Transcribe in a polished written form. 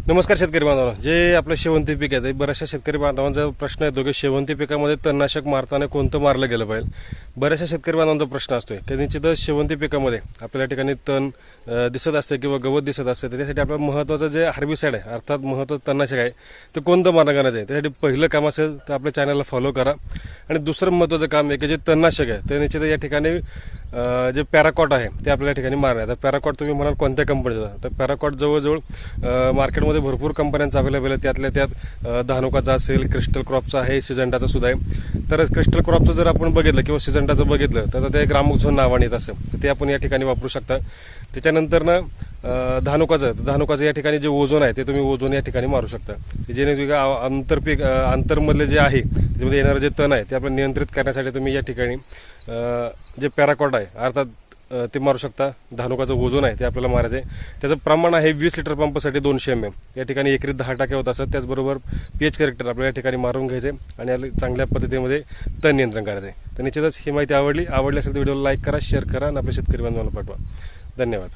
नमस्कार शेतकरी बांधवांनो, जे आपलं शेवंती पीक आहे बऱ्याचशा शेतकरी बांधवांचा प्रश्न येतो की शेवंती पिकामध्ये तणनाशक मारताना कोणतं मारलं गेलं पाहिजे. बऱ्याचशा शेतकरी बांधवांचा प्रश्न असतोय की निश्चितच शेवंती पिकामध्ये आपल्या ठिकाणी तण दिसत असते किंवा गवत दिसत असते. त्यासाठी आपलं महत्त्वाचं जे हार्बिसाइड आहे अर्थात महत्त्वाचं तणनाशक आहे ते कोणतं मारणं गरजेचं आहे. त्यासाठी पहिलं काम असेल तर आपल्या चॅनलला फॉलो करा. आणि दुसरं महत्त्वाचं काम आहे की जे तणनाशक आहे ते निश्चितच या ठिकाणी जे पॅराकॉट आहे ते आपल्या ठिकाणी मारणे. आता पॅराकॉट तुम्ही म्हणाल कोणत्या कंपनीचं, तर पॅराकॉट जवळजवळ मार्केटमध्ये भरपूर कंपन्यांचा अवेलेबल आहे. त्यातल्या त्यात धानुकाचा असेल, क्रिस्टल क्रॉपचा आहे, सिजंटाचा सुद्धा आहे. तर क्रिस्टल क्रॉपचं जर आपण बघितलं किंवा सिजंटाचं बघितलं तर ते ग्रामोझोन नावाने येत असं, तर ते आपण या ठिकाणी वापरू शकता. त्याच्यानंतर ना धानुकाचं या ठिकाणी जे ओझोन आहे ते तुम्ही ओझोन या ठिकाणी मारू शकता. जेणेकरून आंतरमधले जे आहे त्यामध्ये येणारं जे तण आहे ते आपण नियंत्रित करण्यासाठी तुम्ही या ठिकाणी जे पॅराकॉट आहे अर्थात ते मारू शकता. धानुकाचं ओझोन आहे ते आपल्याला मारायचं आहे. त्याचं प्रमाण आहे 20 लिटर पंपासाठी 200 ml. या ठिकाणी एकरी 10% होत असतं. त्याचबरोबर पीएच करेक्टर आपल्याला या ठिकाणी मारून घ्यायचे आणि चांगल्या पद्धतीमध्ये तण नियंत्रण करायचं आहे. तर निश्चितच ही माहिती आवडली असेल तर व्हिडिओला लाईक करा, शेअर करा आणि आपल्या शेतकरी बांधवांना पाठवा. धन्यवाद.